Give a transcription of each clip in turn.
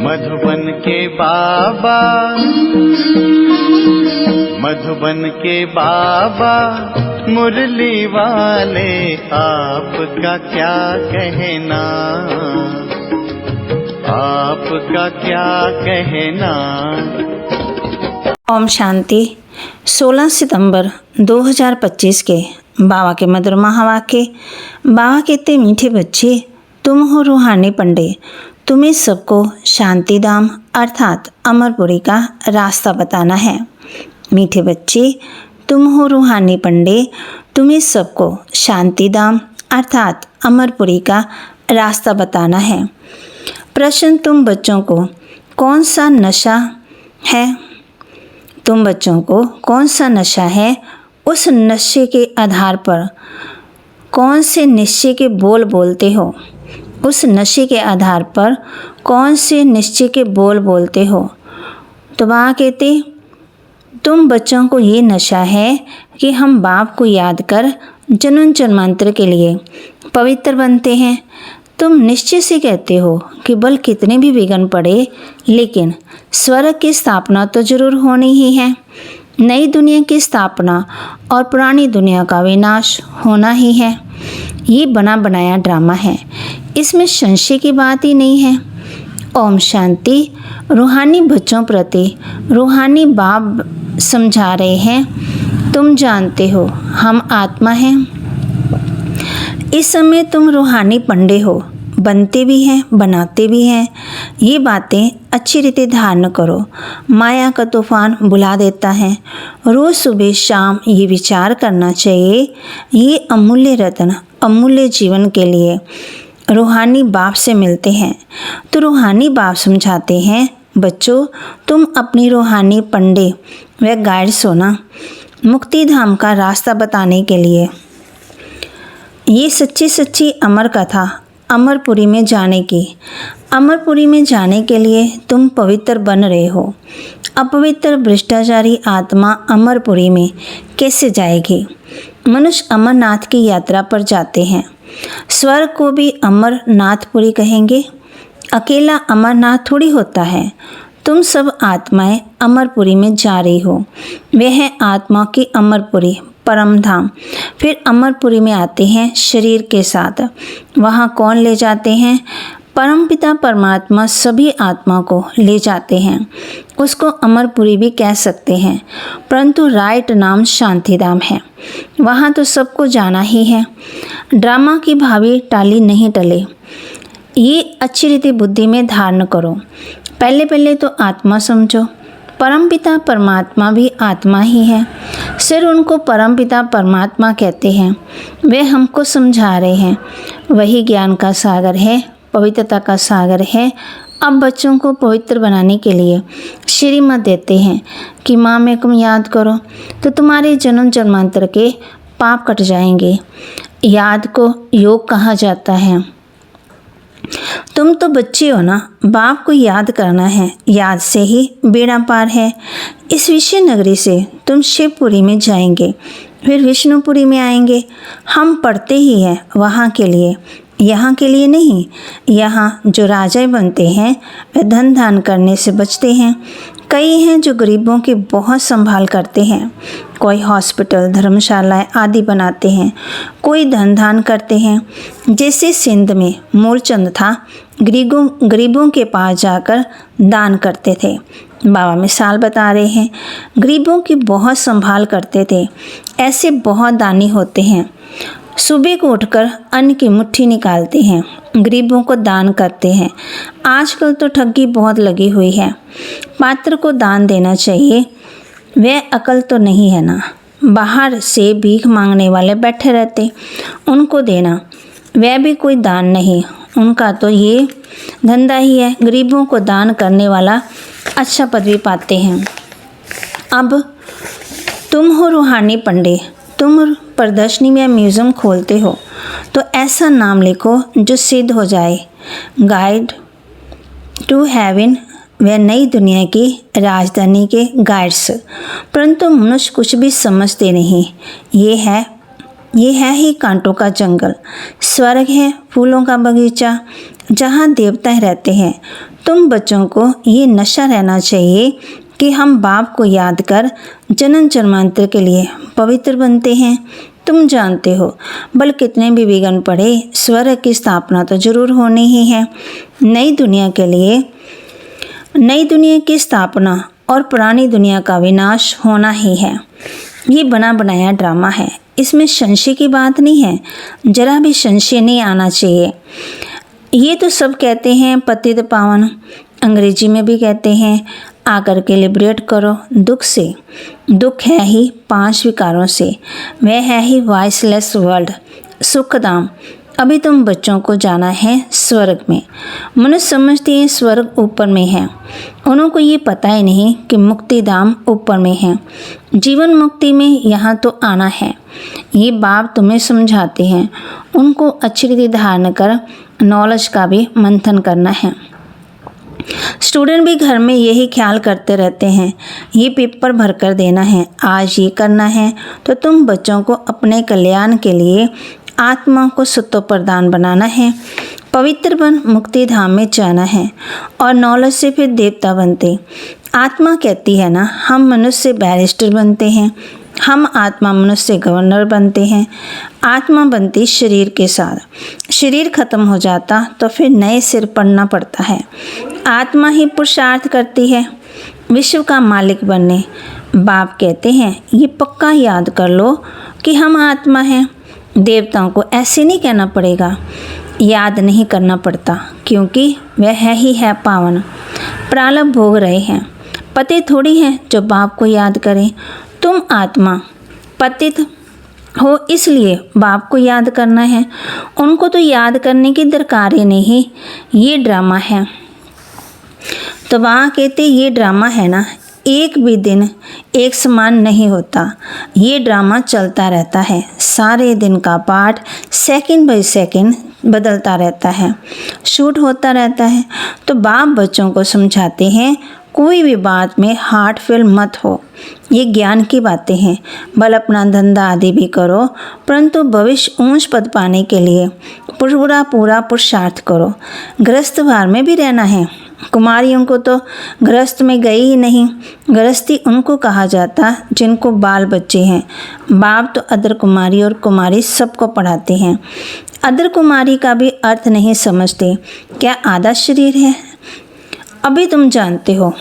मधुबन के बाबा, मधुबन के बाबा मुरली वाले, आपका क्या कहना, आपका क्या कहना। ओम शांति। 16 सितंबर 2025 के बाबा के मधुर महावाक्य। बाबा कहते, मीठे बच्चे, तुम हो रूहानी पंडे, तुम्हें सबको शांति धाम अर्थात अमरपुरी का रास्ता बताना है। मीठे बच्चे, तुम हो रूहानी पंडे, तुम्हें सबको शांति धाम अर्थात अमरपुरी का रास्ता बताना है। प्रश्न, तुम बच्चों को कौन सा नशा है? तुम बच्चों को कौन सा नशा है? उस नशे के आधार पर कौन से निश्चय के बोल बोलते हो? उस नशे के आधार पर कौन से निश्चय के बोल बोलते हो? तो बाबा कहते, तुम बच्चों को ये नशा है कि हम बाप को याद कर जन्म जन्मांतर के लिए पवित्र बनते हैं। तुम निश्चय से कहते हो कि बल कितने भी विघ्न पड़े, लेकिन स्वर्ग की स्थापना तो जरूर होनी ही है। नई दुनिया की स्थापना और पुरानी दुनिया का विनाश होना ही है। ये बना बनाया ड्रामा है, इसमें संशय की बात ही नहीं है। ओम शांति। रूहानी बच्चों प्रति रूहानी बाप समझा रहे हैं, तुम जानते हो हम आत्मा हैं। इस समय तुम रूहानी पंडे हो, बनते भी हैं, बनाते भी हैं। ये बातें अच्छी रीति धारण करो। माया का तूफान बुला देता है। रोज़ सुबह शाम ये विचार करना चाहिए, ये अमूल्य रत्न अमूल्य जीवन के लिए रूहानी बाप से मिलते हैं। तो रूहानी बाप समझाते हैं, बच्चों, तुम अपनी रूहानी पंडे व गाइड्स हो ना, मुक्ति धाम का रास्ता बताने के लिए। ये सच्ची सच्ची अमर कथा अमरपुरी में जाने की। अमरपुरी में जाने के लिए तुम पवित्र बन रहे हो। अपवित्र भ्रष्टाचारी आत्मा अमरपुरी में कैसे जाएगी? मनुष्य अमरनाथ की यात्रा पर जाते हैं। स्वर्ग को भी अमरनाथपुरी कहेंगे। अकेला अमरनाथ थोड़ी होता है। तुम सब आत्माएं अमरपुरी में जा रही हो। वह है आत्मा की अमरपुरी, परम धाम। फिर अमरपुरी में आते हैं शरीर के साथ। वहाँ कौन ले जाते हैं? परमपिता परमात्मा सभी आत्मा को ले जाते हैं। उसको अमरपुरी भी कह सकते हैं, परंतु राइट नाम शांतिधाम है। वहाँ तो सबको जाना ही है। ड्रामा की भावी टाली नहीं टले। ये अच्छी रीति बुद्धि में धारण करो। पहले पहले तो आत्मा समझो। परमपिता परमात्मा भी आत्मा ही है। सिर उनको परमपिता परमात्मा कहते हैं। वे हमको समझा रहे हैं, वही ज्ञान का सागर है, पवित्रता का सागर है। अब बच्चों को पवित्र बनाने के लिए श्रीमत देते हैं कि माँ में तुम याद करो तो तुम्हारे जन्म जन्मांतर के पाप कट जाएंगे। याद को योग कहा जाता है। तुम तो बच्चे हो ना, बाप को याद करना है, याद से ही बेड़ा पार है। इस विषय नगरी से तुम शिवपुरी में जाएंगे, फिर विष्णुपुरी में आएंगे। हम पढ़ते ही हैं वहाँ के लिए, यहाँ के लिए नहीं। यहाँ जो राजा बनते हैं वे धन दान करने से बचते हैं। कई हैं जो गरीबों की बहुत संभाल करते हैं। कोई हॉस्पिटल, धर्मशालाएं आदि बनाते हैं, कोई धन दान करते हैं। जैसे सिंध में मूलचंद था, गरीबों के पास जाकर दान करते थे। बाबा मिसाल बता रहे हैं, गरीबों की बहुत संभाल करते थे। ऐसे बहुत दानी होते हैं। सुबह को उठकर अन्न की मुट्ठी निकालते हैं, गरीबों को दान करते हैं। आजकल तो ठगी बहुत लगी हुई है। पात्र को दान देना चाहिए। वह अकल तो नहीं है ना। बाहर से भीख मांगने वाले बैठे रहते, उनको देना वह भी कोई दान नहीं। उनका तो ये धंधा ही है। गरीबों को दान करने वाला अच्छा पदवी पाते हैं। अब तुम हो रूहानी पंडे। तुम प्रदर्शनी में म्यूज़ियम खोलते हो तो ऐसा नाम लिखो जो सिद्ध हो जाए। गाइड टू हेवन व नई दुनिया की राजधानी के गाइड्स। परंतु मनुष्य कुछ भी समझते नहीं। ये है ही कांटों का जंगल। स्वर्ग है फूलों का बगीचा, जहाँ देवता रहते हैं। तुम बच्चों को ये नशा रहना चाहिए कि हम बाप को याद कर जन्म जन्मांतर के लिए पवित्र बनते हैं। तुम जानते हो, बल कितने भी विघ्न पड़े, स्वर्ग की स्थापना तो जरूर होनी ही है। नई दुनिया की स्थापना और पुरानी दुनिया का विनाश होना ही है। ये बना बनाया ड्रामा है, इसमें संशय की बात नहीं है, जरा भी संशय नहीं आना चाहिए। ये तो सब कहते हैं पतित पावन, अंग्रेजी में भी कहते हैं आकर के लिबरेट करो दुख से। दुख है ही 5 विकारों से, वह है ही वॉइसलेस वर्ल्ड, सुखधाम। अभी तुम बच्चों को जाना है स्वर्ग में। मनुष्य समझते हैं स्वर्ग ऊपर में है, उनको ये पता ही नहीं कि मुक्ति धाम ऊपर में है। जीवन मुक्ति में यहाँ तो आना है। ये बाप तुम्हें समझाते हैं, उनको अच्छी रीति धारण कर नॉलेज का भी मंथन करना है। स्टूडेंट भी घर में यही ख्याल करते रहते हैं, ये पेपर भर कर देना है, आज ये करना है। तो तुम बच्चों को अपने कल्याण के लिए आत्मा को सत्व प्रदान बनाना है, पवित्र बन मुक्ति धाम में जाना है और नॉलेज से फिर देवता बनते। आत्मा कहती है ना, हम मनुष्य से बैरिस्टर बनते हैं, हम आत्मा मनुष्य से गवर्नर बनते हैं। आत्मा बनती शरीर के साथ, शरीर खत्म हो जाता तो फिर नए सिर पड़ना पड़ता है। आत्मा ही पुरुषार्थ करती है विश्व का मालिक बनने। बाप कहते हैं ये पक्का याद कर लो कि हम आत्मा हैं। देवताओं को ऐसे नहीं कहना पड़ेगा, याद नहीं करना पड़ता, क्योंकि वह ही है पावन, प्रारब्ध भोग रहे हैं। पति थोड़ी हैं जो बाप को याद करें। तुम आत्मा पतित हो, इसलिए बाप को याद करना है, उनको तो याद करने की दरकार ही नहीं। ये ड्रामा है। तो वहाँ कहते ये ड्रामा है ना, एक भी दिन एक समान नहीं होता, ये ड्रामा चलता रहता है। सारे दिन का पार्ट सेकंड बाय सेकंड बदलता रहता है, शूट होता रहता है। तो बाप बच्चों को समझाते हैं कोई भी बात में हार्ट फेल मत हो, ये ज्ञान की बातें हैं। भले अपना धंधा आदि भी करो, परंतु भविष्य ऊंच पद पाने के लिए पूरा पुरुषार्थ करो। गृहस्थ भार में भी रहना है। कुमारियों को तो गृहस्थ में गई ही नहीं, गृहस्थी उनको कहा जाता जिनको बाल बच्चे हैं। बाप तो अदर कुमारी और कुमारी सबको पढ़ाते हैं। अदर कुमारी का भी अर्थ नहीं समझते, क्या आधा शरीर है? अभी तुम जानते हो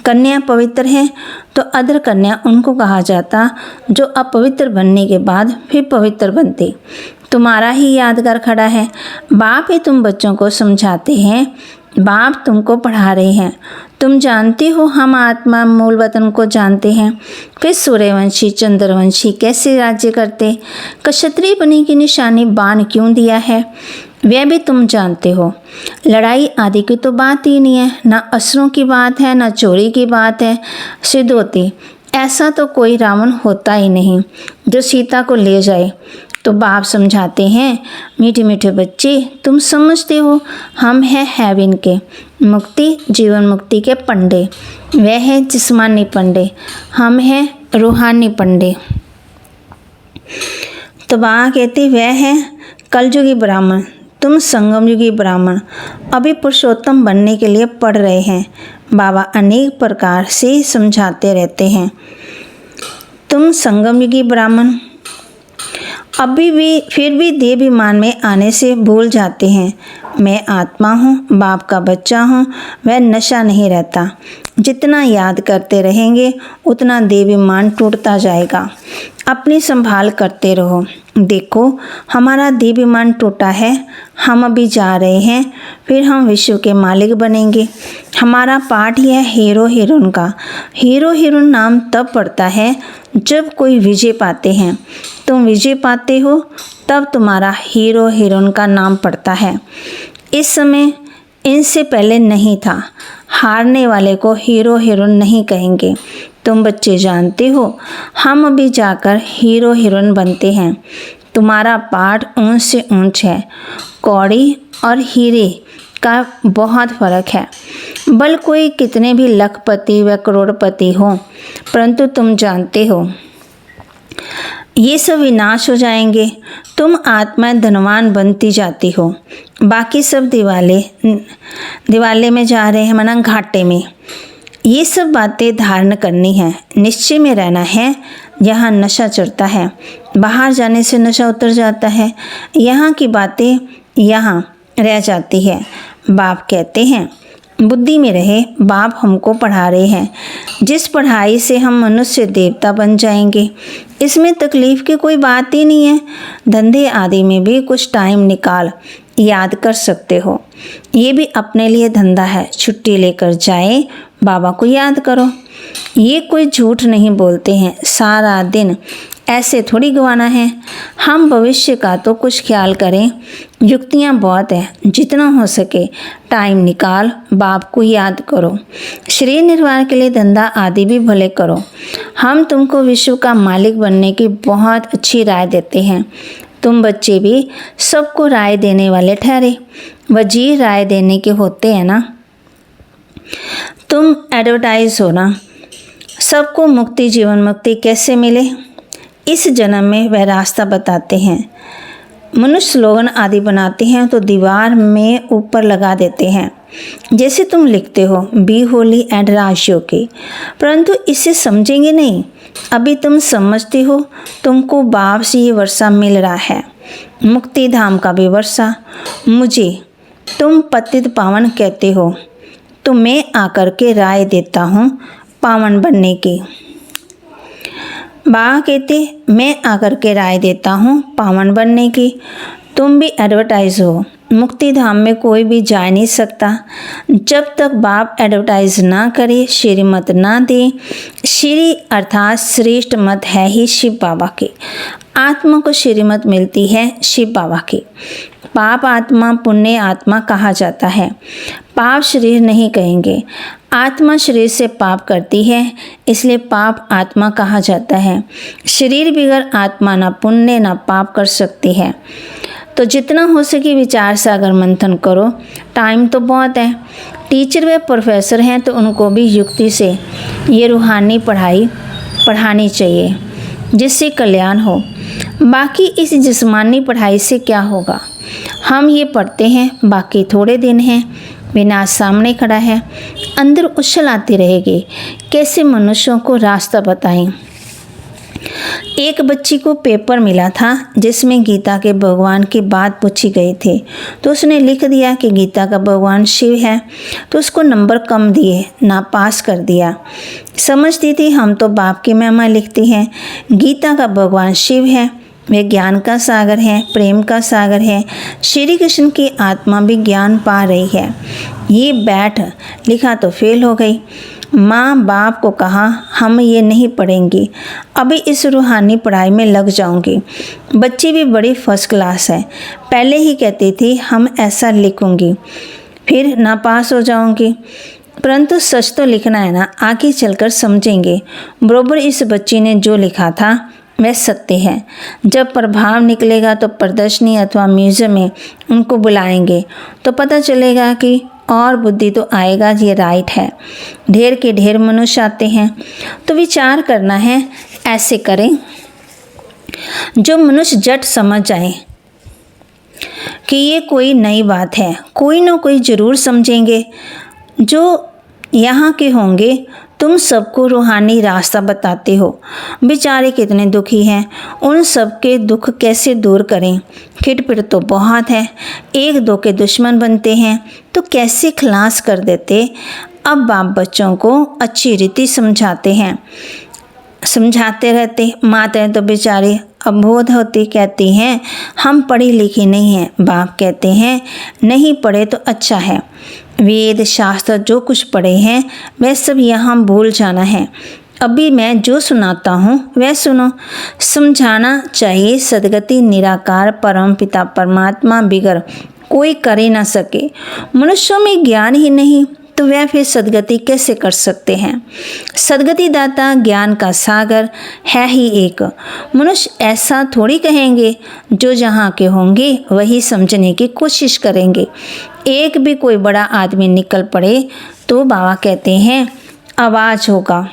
कन्या पवित्र है, तो अदर कन्या उनको कहा जाता जो अपवित्र बनने के बाद फिर पवित्र बनते। तुम्हारा ही यादगार खड़ा है। बाप ही तुम बच्चों को समझाते हैं, बाप तुमको पढ़ा रहे हैं। तुम जानते हो हम आत्मा मूल वतन को जानते हैं। फिर सूर्यवंशी चंद्रवंशी कैसे राज्य करते, क्षत्रिय बनी की निशानी बाण क्यों दिया है, वह भी तुम जानते हो। लड़ाई आदि की तो बात ही नहीं है, ना असुरों की बात है, ना चोरी की बात है। सिद्ध होती ऐसा तो कोई रावण होता ही नहीं जो सीता को ले जाए। तो बाप समझाते हैं मीठे मीठे बच्चे, तुम समझते हो हम हैं हेवन के मुक्ति जीवन मुक्ति के पंडे, वह है जिस्मानी पंडे, हम हैं रूहानी पंडे। तो बाबा कहते वह है कलयुगी ब्राह्मण, तुम संगम युगी ब्राह्मण। अभी पुरुषोत्तम बनने के लिए पढ़ रहे हैं। बाबा अनेक प्रकार से समझाते रहते हैं। तुम संगम युगी ब्राह्मण अभी भी फिर भी देहाभिमान में आने से भूल जाते हैं। मैं आत्मा हूँ, बाप का बच्चा हूँ, वह नशा नहीं रहता। जितना याद करते रहेंगे उतना देहाभिमान टूटता जाएगा। अपनी संभाल करते रहो। देखो हमारा देहाभिमान टूटा है, हम अभी जा रहे हैं, फिर हम विश्व के मालिक बनेंगे। हमारा पाठ ही है हीरो हीरोइन का। हीरो हीरोइन नाम तब पड़ता है जब कोई विजय पाते हैं। तुम विजय पाते हो तब तुम्हारा हीरो हीरोइन का नाम पड़ता है। इस समय इनसे पहले नहीं था। हारने वाले को हीरो हीरोइन नहीं कहेंगे। तुम बच्चे जानते हो हम अभी जाकर हीरो हीरोइन बनते हैं। तुम्हारा पाठ ऊंच से ऊंच है। कौड़ी और हीरे का बहुत फर्क है। बल कोई कितने भी लखपति व करोड़पति हो, परंतु तुम जानते हो ये सब विनाश हो जाएंगे। तुम आत्मा धनवान बनती जाती हो। बाकी सब दिवाले में जा रहे हैं, मना घाटे में। ये सब बातें धारण करनी है, निश्चय में रहना है। यहाँ नशा चढ़ता है, बाहर जाने से नशा उतर जाता है। यहाँ की बातें यहाँ रह जाती है। बाप कहते हैं बुद्धि में रहे। बाप हमको पढ़ा रहे हैं, जिस पढ़ाई से हम मनुष्य देवता बन जाएंगे। इसमें तकलीफ़ की कोई बात ही नहीं है। धंधे आदि में भी कुछ टाइम निकाल याद कर सकते हो। ये भी अपने लिए धंधा है। छुट्टी लेकर जाए, बाबा को याद करो। ये कोई झूठ नहीं बोलते हैं। सारा दिन ऐसे थोड़ी गंवाना है। हम भविष्य का तो कुछ ख्याल करें। युक्तियाँ बहुत हैं, जितना हो सके टाइम निकाल बाप को याद करो। शरीर निर्वाह के लिए धंधा आदि भी भले करो। हम तुमको विश्व का मालिक बनने की बहुत अच्छी राय देते हैं। तुम बच्चे भी सबको राय देने वाले ठहरे। वजीर राय देने के होते हैं ना। तुम एडवर्टाइज हो ना। सबको मुक्ति, जीवन मुक्ति कैसे मिले, इस जन्म में वह रास्ता बताते हैं। मनुष्य स्लोगन आदि बनाते हैं तो दीवार में ऊपर लगा देते हैं, जैसे तुम लिखते हो बी होली एंड राशियों की, परंतु इसे समझेंगे नहीं। अभी तुम समझते हो, तुमको बाप से ये वर्षा मिल रहा है, मुक्ति धाम का भी वर्षा। मुझे तुम पतित पावन कहते हो, तो मैं आकर के राय देता हूँ पावन बनने की। बाबा कहते मैं आकर के राय देता हूँ पावन बनने की। तुम भी एडवर्टाइज हो। मुक्ति धाम में कोई भी जा नहीं सकता जब तक बाप एडवर्टाइज ना करे, श्रीमत ना दे। श्री अर्थात श्रेष्ठ मत है ही शिव बाबा की। आत्मा को श्रीमत मिलती है शिव बाबा की। पाप आत्मा, पुण्य आत्मा कहा जाता है। पाप शरीर नहीं कहेंगे। आत्मा शरीर से पाप करती है, इसलिए पाप आत्मा कहा जाता है। शरीर बिगर आत्मा ना पुण्य ना पाप कर सकती है। तो जितना हो सके विचार सागर मंथन करो। टाइम तो बहुत है। टीचर व प्रोफेसर हैं तो उनको भी युक्ति से ये रूहानी पढ़ाई पढ़ानी चाहिए, जिससे कल्याण हो। बाकी इस जिस्मानी पढ़ाई से क्या होगा। हम ये पढ़ते हैं, बाकी थोड़े दिन हैं। विनाश सामने खड़ा है, अंदर उछल आती रहेगी। कैसे मनुष्यों को रास्ता बताएं। एक बच्ची को पेपर मिला था जिसमें गीता के भगवान की बात पूछी गई थी, तो उसने लिख दिया कि गीता का भगवान शिव है, तो उसको नंबर कम दिए, नापास कर दिया। समझती थी हम तो बाप की महिमा लिखती हैं। गीता का भगवान शिव है, वे ज्ञान का सागर है, प्रेम का सागर है। श्री कृष्ण की आत्मा भी ज्ञान पा रही है। ये बैठ लिखा तो फेल हो गई। माँ बाप को कहा हम ये नहीं पढ़ेंगी, अभी इस रूहानी पढ़ाई में लग जाऊंगी। बच्ची भी बड़ी फर्स्ट क्लास है, पहले ही कहती थी हम ऐसा लिखूंगी, फिर नापास हो जाऊंगी। परंतु सच तो लिखना है ना, आगे चलकर समझेंगे। बरोबर इस बच्ची ने जो लिखा था वह सत्य है। जब प्रभाव निकलेगा तो प्रदर्शनी अथवा म्यूजियम में उनको बुलाएंगे तो पता चलेगा कि और बुद्धि तो आएगा, ये राइट है। ढेर के ढेर मनुष्य आते हैं, तो विचार करना है। ऐसे करें जो मनुष्य जट समझ जाए कि ये कोई नई बात है। कोई ना कोई ज़रूर समझेंगे जो यहाँ के होंगे। तुम सबको रूहानी रास्ता बताते हो। बेचारे कितने दुखी हैं, उन सब के दुख कैसे दूर करें। खिटपिट तो बहुत है, एक दो के दुश्मन बनते हैं तो कैसे खलास कर देते। अब बाप बच्चों को अच्छी रीति समझाते हैं, समझाते रहते। माताएं तो बेचारी अबोध होती, कहती हैं हम पढ़ी लिखी नहीं हैं। बाप कहते हैं नहीं पढ़े तो अच्छा है। वेद शास्त्र जो कुछ पढ़े हैं वह सब यहाँ भूल जाना है। अभी मैं जो सुनाता हूँ वह सुनो। समझाना चाहिए सदगति निराकार परम पिता परमात्मा बिगर कोई कर ही ना सके। मनुष्यों में ज्ञान ही नहीं तो वह फिर सदगति कैसे कर सकते हैं। सदगति दाता ज्ञान का सागर है ही एक। मनुष्य ऐसा थोड़ी कहेंगे, जो जहाँ के होंगे वही समझने की कोशिश करेंगे। एक भी कोई बड़ा आदमी निकल पड़े तो बाबा कहते हैं आवाज़ होगा।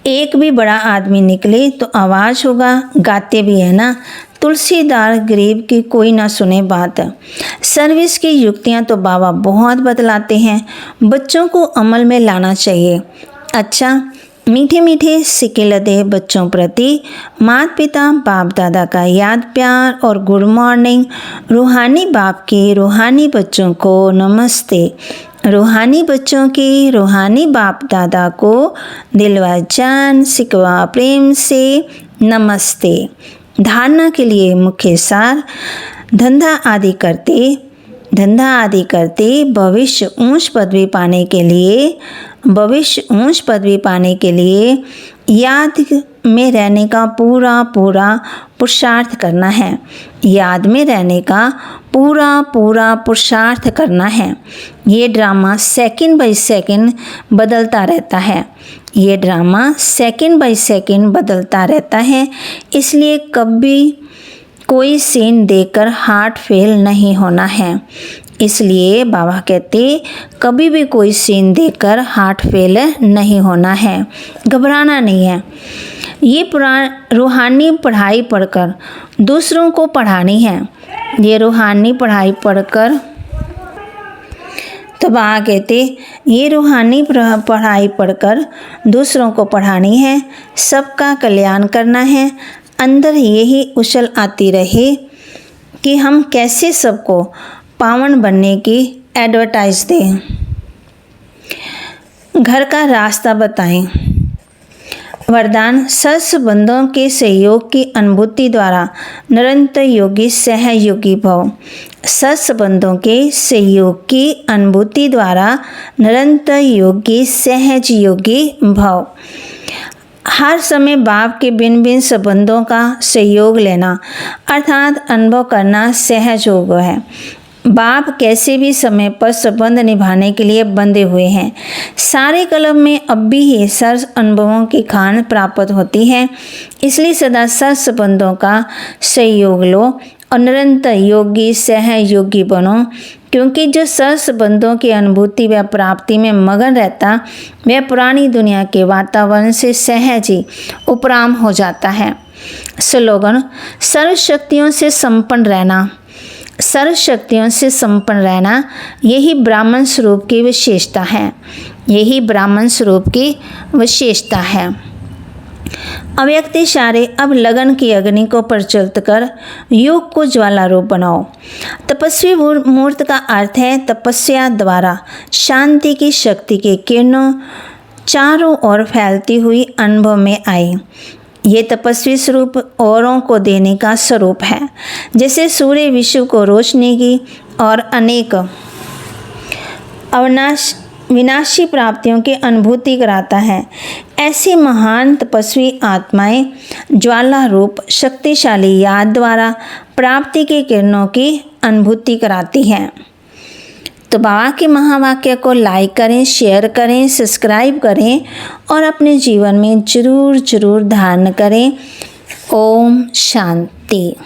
एक भी बड़ा आदमी निकले तो आवाज़ होगा। गाते भी है ना, तुलसीदार गरीब की कोई ना सुने बात। सर्विस की युक्तियाँ तो बाबा बहुत बतलाते हैं, बच्चों को अमल में लाना चाहिए। अच्छा, मीठे मीठे सिक्के लदे बच्चों प्रति माता पिता बाप दादा का याद प्यार और गुड मॉर्निंग। रूहानी बाप के रूहानी बच्चों को नमस्ते। रूहानी बच्चों की रूहानी बाप दादा को दिलवा जान सिकवा प्रेम से नमस्ते। धारणा के लिए मुख्य सार, धंधा आदि करते भविष्य ऊंच पदवी पाने के लिए याद में रहने का पूरा पुरुषार्थ करना है। याद में रहने का पूरा पुरुषार्थ करना है। ये ड्रामा सेकंड बाय सेकंड बदलता रहता है, इसलिए कभी कोई सीन देखकर हार्ट फेल नहीं होना है। इसलिए बाबा कहते कभी भी कोई सीन देखकर हार्ट फेल नहीं होना है, घबराना नहीं है। ये रूहानी पढ़ाई पढ़कर दूसरों को पढ़ानी है। ये रूहानी पढ़ाई पढ़कर तो बाबा कहते ये रूहानी पढ़ाई पढ़कर दूसरों को पढ़ानी है, सबका कल्याण करना है। अंदर यही उछल आती रहे कि हम कैसे सबको पावन बनने की एडवर्टाइज दें। घर का रास्ता बताएं। वरदान, सत्संबंधों के सहयोग की अनुभूति द्वारा निरंतर योगी सहयोगी भव। सत्संबंधों के सहयोग की अनुभूति द्वारा निरंतर योगी सहयोगी भव। हर समय बाप के भिन्न संबंधों का सहयोग लेना अर्थात अनुभव करना सहज योग है। बाप कैसे भी समय पर संबंध निभाने के लिए बंधे हुए हैं। सारे कलम में अब भी ही सर्व अनुभवों की खान प्राप्त होती है, इसलिए सदा सर्व संबंधों का सहयोग लो और निरंतर योगी सहयोगी बनो, क्योंकि जो सर्व संबंधों की अनुभूति व प्राप्ति में मगन रहता वह पुरानी दुनिया के वातावरण से सहज ही उपराम हो जाता है। स्लोगन, सर्व शक्तियों से संपन्न रहना। सर्व शक्तियों से संपन्न रहना यही ब्राह्मण स्वरूप की विशेषता है। अव्यक्त इशारे, अब लगन की अग्नि को प्रज्वलित कर योग को ज्वाला रूप बनाओ। तपस्वी मूर्त का अर्थ है तपस्या द्वारा शांति की शक्ति के किरणों चारों ओर फैलती हुई अनुभव में आई। ये तपस्वी स्वरूप औरों को देने का स्वरूप है, जैसे सूर्य विश्व को रोशनी की और अनेक विनाशी प्राप्तियों की अनुभूति कराता है। ऐसी महान तपस्वी आत्माएं ज्वाला रूप शक्तिशाली याद द्वारा प्राप्ति के किरणों की अनुभूति कराती हैं। तो बाबा के महावाक्य को लाइक करें, शेयर करें, सब्सक्राइब करें और अपने जीवन में जरूर धारण करें। ओम शांति।